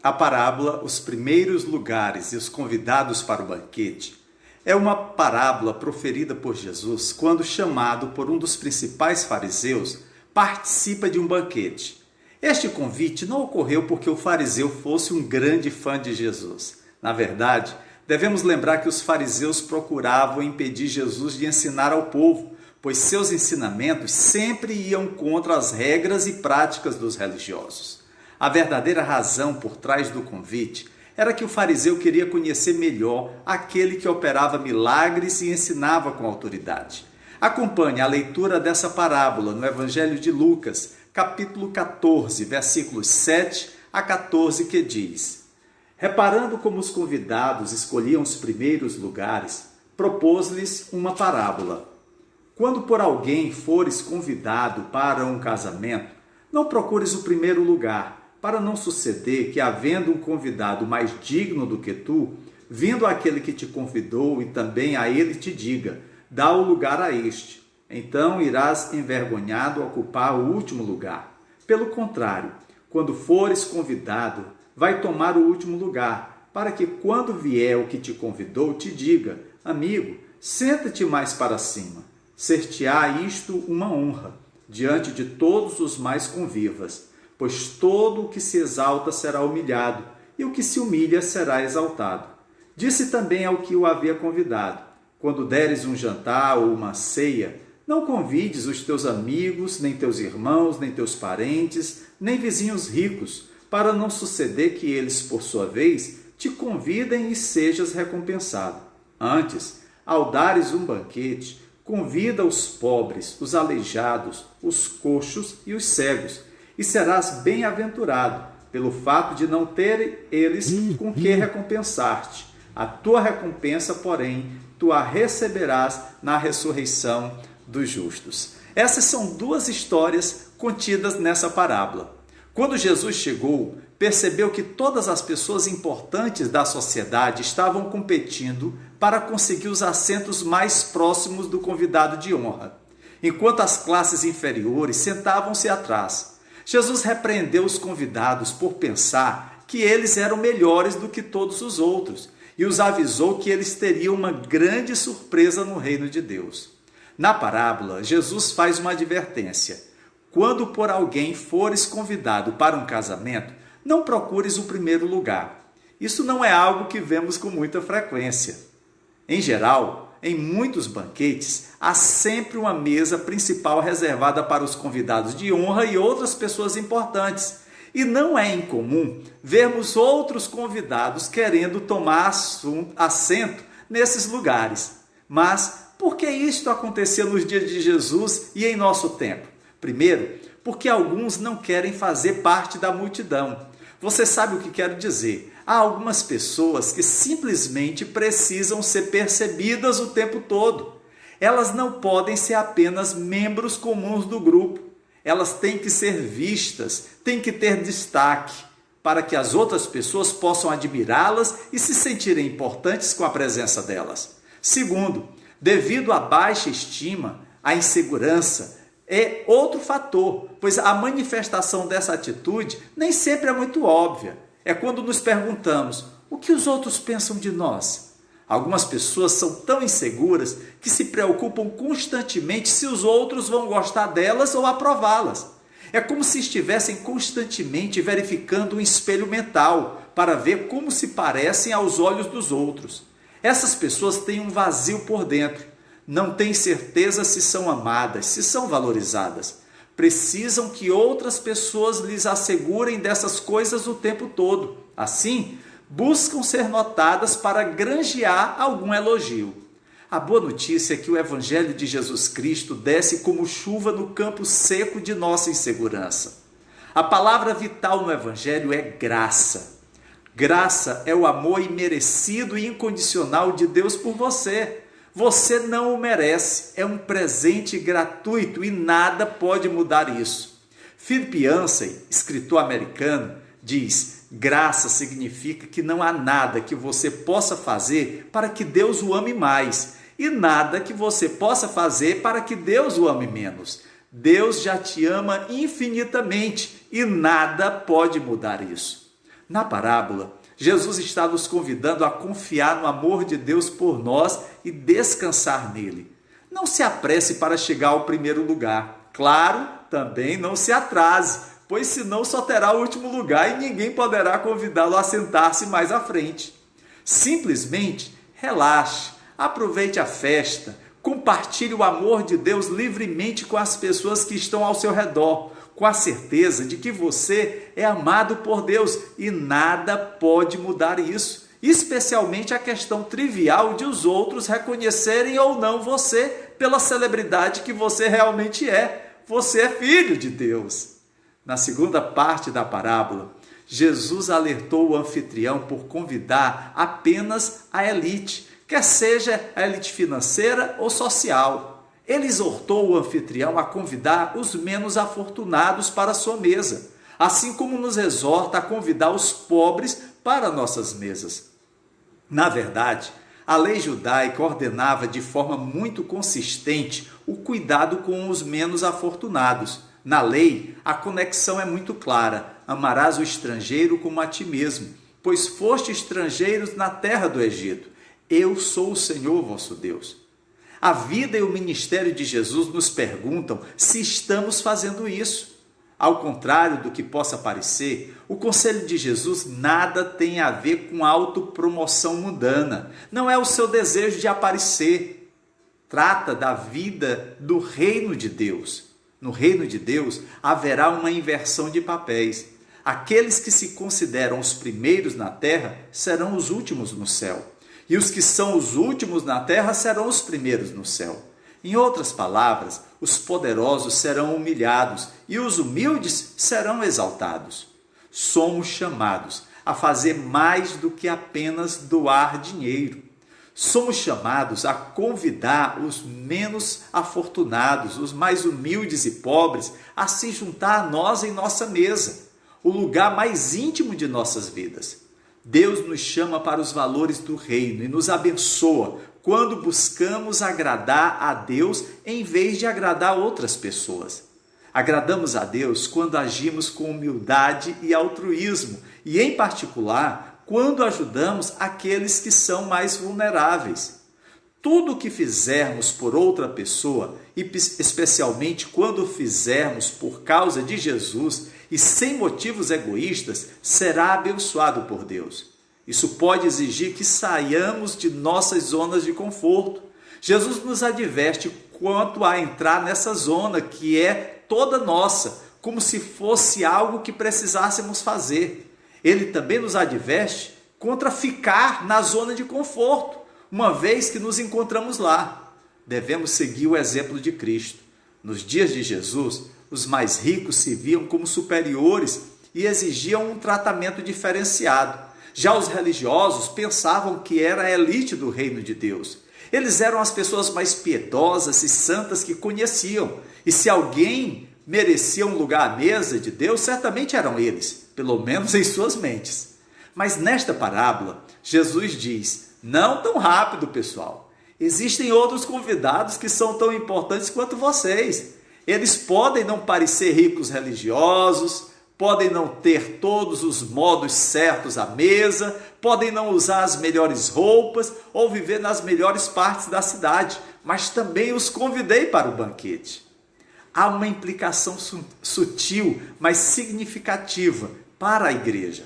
A parábola Os Primeiros Lugares e os Convidados para o Banquete é uma parábola proferida por Jesus quando, chamado por um dos principais fariseus, participa de um banquete. Este convite não ocorreu porque o fariseu fosse um grande fã de Jesus. Na verdade, devemos lembrar que os fariseus procuravam impedir Jesus de ensinar ao povo, pois seus ensinamentos sempre iam contra as regras e práticas dos religiosos. A verdadeira razão por trás do convite era que o fariseu queria conhecer melhor aquele que operava milagres e ensinava com autoridade. Acompanhe a leitura dessa parábola no Evangelho de Lucas, capítulo 14, versículos 7 a 14, que diz: Reparando como os convidados escolhiam os primeiros lugares, propôs-lhes uma parábola. Quando por alguém fores convidado para um casamento, não procures o primeiro lugar, para não suceder que, havendo um convidado mais digno do que tu, vindo aquele que te convidou e também a ele te diga, dá o lugar a este. Então irás envergonhado ocupar o último lugar. Pelo contrário, quando fores convidado, vai tomar o último lugar, para que quando vier o que te convidou, te diga, amigo, senta-te mais para cima. Ser-te-á isto uma honra, diante de todos os mais convivas. Pois todo o que se exalta será humilhado, e o que se humilha será exaltado. Disse também ao que o havia convidado, quando deres um jantar ou uma ceia, não convides os teus amigos, nem teus irmãos, nem teus parentes, nem vizinhos ricos, para não suceder que eles, por sua vez, te convidem e sejas recompensado. Antes, ao dares um banquete, convida os pobres, os aleijados, os coxos e os cegos, e serás bem-aventurado, pelo fato de não terem eles com que recompensar-te. A tua recompensa, porém, tu a receberás na ressurreição dos justos. Essas são duas histórias contidas nessa parábola. Quando Jesus chegou, percebeu que todas as pessoas importantes da sociedade estavam competindo para conseguir os assentos mais próximos do convidado de honra, enquanto as classes inferiores sentavam-se atrás. Jesus repreendeu os convidados por pensar que eles eram melhores do que todos os outros e os avisou que eles teriam uma grande surpresa no reino de Deus. Na parábola, Jesus faz uma advertência. Quando por alguém fores convidado para um casamento, não procures o primeiro lugar. Isso não é algo que vemos com muita frequência. Em geral, em muitos banquetes, há sempre uma mesa principal reservada para os convidados de honra e outras pessoas importantes. E não é incomum vermos outros convidados querendo tomar assento nesses lugares. Mas por que isto aconteceu nos dias de Jesus e em nosso tempo? Primeiro, porque alguns não querem fazer parte da multidão. Você sabe o que quero dizer? Há algumas pessoas que simplesmente precisam ser percebidas o tempo todo. Elas não podem ser apenas membros comuns do grupo. Elas têm que ser vistas, têm que ter destaque, para que as outras pessoas possam admirá-las e se sentirem importantes com a presença delas. Segundo, devido à baixa estima, à insegurança, é outro fator, pois a manifestação dessa atitude nem sempre é muito óbvia. É quando nos perguntamos, o que os outros pensam de nós? Algumas pessoas são tão inseguras que se preocupam constantemente se os outros vão gostar delas ou aprová-las. É como se estivessem constantemente verificando um espelho mental para ver como se parecem aos olhos dos outros. Essas pessoas têm um vazio por dentro. Não têm certeza se são amadas, se são valorizadas. Precisam que outras pessoas lhes assegurem dessas coisas o tempo todo. Assim, buscam ser notadas para granjear algum elogio. A boa notícia é que o Evangelho de Jesus Cristo desce como chuva no campo seco de nossa insegurança. A palavra vital no Evangelho é graça. Graça é o amor imerecido e incondicional de Deus por você. Você não o merece, é um presente gratuito e nada pode mudar isso. Philip Yancey, escritor americano, diz: graça significa que não há nada que você possa fazer para que Deus o ame mais e nada que você possa fazer para que Deus o ame menos. Deus já te ama infinitamente e nada pode mudar isso. Na parábola, Jesus está nos convidando a confiar no amor de Deus por nós e descansar nele. Não se apresse para chegar ao primeiro lugar. Claro, também não se atrase, pois senão só terá o último lugar e ninguém poderá convidá-lo a sentar-se mais à frente. Simplesmente relaxe, aproveite a festa, compartilhe o amor de Deus livremente com as pessoas que estão ao seu redor, com a certeza de que você é amado por Deus e nada pode mudar isso, especialmente a questão trivial de os outros reconhecerem ou não você pela celebridade que você realmente é. Você é filho de Deus. Na segunda parte da parábola, Jesus alertou o anfitrião por convidar apenas a elite, quer seja a elite financeira ou social. Ele exortou o anfitrião a convidar os menos afortunados para a sua mesa, assim como nos exorta a convidar os pobres para nossas mesas. Na verdade, a lei judaica ordenava de forma muito consistente o cuidado com os menos afortunados. Na lei, a conexão é muito clara: amarás o estrangeiro como a ti mesmo, pois foste estrangeiros na terra do Egito. Eu sou o Senhor vosso Deus. A vida e o ministério de Jesus nos perguntam se estamos fazendo isso. Ao contrário do que possa parecer, o conselho de Jesus nada tem a ver com autopromoção mundana. Não é o seu desejo de aparecer. Trata da vida do reino de Deus. No reino de Deus haverá uma inversão de papéis. Aqueles que se consideram os primeiros na terra serão os últimos no céu. E os que são os últimos na terra serão os primeiros no céu. Em outras palavras, os poderosos serão humilhados e os humildes serão exaltados. Somos chamados a fazer mais do que apenas doar dinheiro. Somos chamados a convidar os menos afortunados, os mais humildes e pobres, a se juntar a nós em nossa mesa, o lugar mais íntimo de nossas vidas. Deus nos chama para os valores do reino e nos abençoa quando buscamos agradar a Deus em vez de agradar outras pessoas. Agradamos a Deus quando agimos com humildade e altruísmo e, em particular, quando ajudamos aqueles que são mais vulneráveis. Tudo o que fizermos por outra pessoa, e especialmente quando o fizermos por causa de Jesus e sem motivos egoístas, será abençoado por Deus. Isso pode exigir que saiamos de nossas zonas de conforto. Jesus nos adverte quanto a entrar nessa zona que é toda nossa, como se fosse algo que precisássemos fazer. Ele também nos adverte contra ficar na zona de conforto, uma vez que nos encontramos lá. Devemos seguir o exemplo de Cristo. Nos dias de Jesus, os mais ricos se viam como superiores e exigiam um tratamento diferenciado. Já os religiosos pensavam que era a elite do reino de Deus. Eles eram as pessoas mais piedosas e santas que conheciam. E se alguém merecia um lugar à mesa de Deus, certamente eram eles, pelo menos em suas mentes. Mas nesta parábola, Jesus diz: não tão rápido, pessoal. Existem outros convidados que são tão importantes quanto vocês. Eles podem não parecer ricos religiosos, podem não ter todos os modos certos à mesa, podem não usar as melhores roupas ou viver nas melhores partes da cidade, mas também os convidei para o banquete. Há uma implicação sutil, mas significativa para a igreja.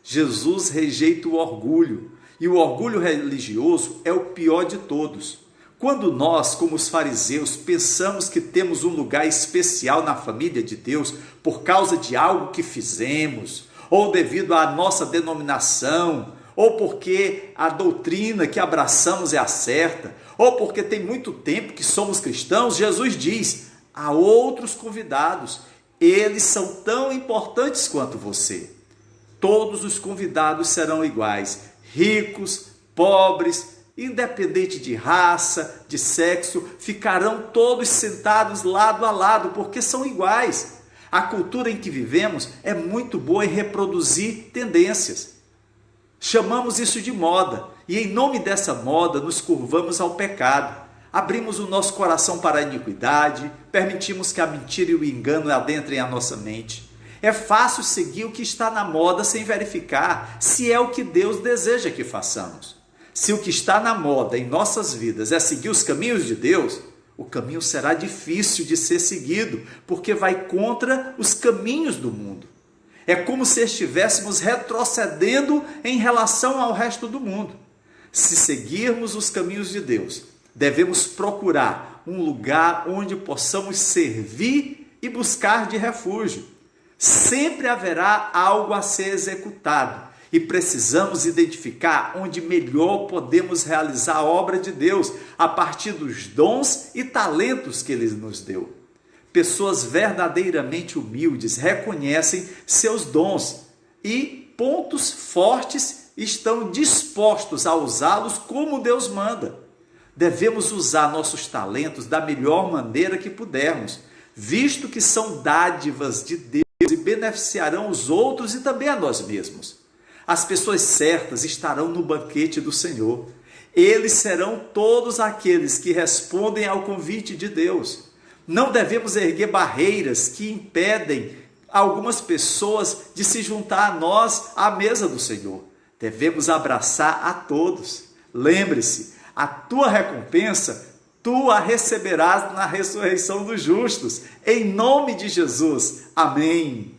Jesus rejeita o orgulho, e o orgulho religioso é o pior de todos. Quando nós, como os fariseus, pensamos que temos um lugar especial na família de Deus por causa de algo que fizemos, ou devido à nossa denominação, ou porque a doutrina que abraçamos é a certa, ou porque tem muito tempo que somos cristãos, Jesus diz: há outros convidados, eles são tão importantes quanto você. Todos os convidados serão iguais, ricos, pobres, independente de raça, de sexo, ficarão todos sentados lado a lado, porque são iguais. A cultura em que vivemos é muito boa em reproduzir tendências. Chamamos isso de moda, e em nome dessa moda nos curvamos ao pecado. Abrimos o nosso coração para a iniquidade, permitimos que a mentira e o engano adentrem a nossa mente. É fácil seguir o que está na moda sem verificar se é o que Deus deseja que façamos. Se o que está na moda em nossas vidas é seguir os caminhos de Deus, o caminho será difícil de ser seguido, porque vai contra os caminhos do mundo. É como se estivéssemos retrocedendo em relação ao resto do mundo. Se seguirmos os caminhos de Deus, devemos procurar um lugar onde possamos servir e buscar de refúgio. Sempre haverá algo a ser executado e precisamos identificar onde melhor podemos realizar a obra de Deus a partir dos dons e talentos que Ele nos deu. Pessoas verdadeiramente humildes reconhecem seus dons e pontos fortes estão dispostos a usá-los como Deus manda. Devemos usar nossos talentos da melhor maneira que pudermos, visto que são dádivas de Deus e beneficiarão os outros e também a nós mesmos. As pessoas certas estarão no banquete do Senhor. Eles serão todos aqueles que respondem ao convite de Deus. Não devemos erguer barreiras que impedem algumas pessoas de se juntar a nós à mesa do Senhor. Devemos abraçar a todos. Lembre-se, a tua recompensa tu a receberás na ressurreição dos justos. Em nome de Jesus. Amém.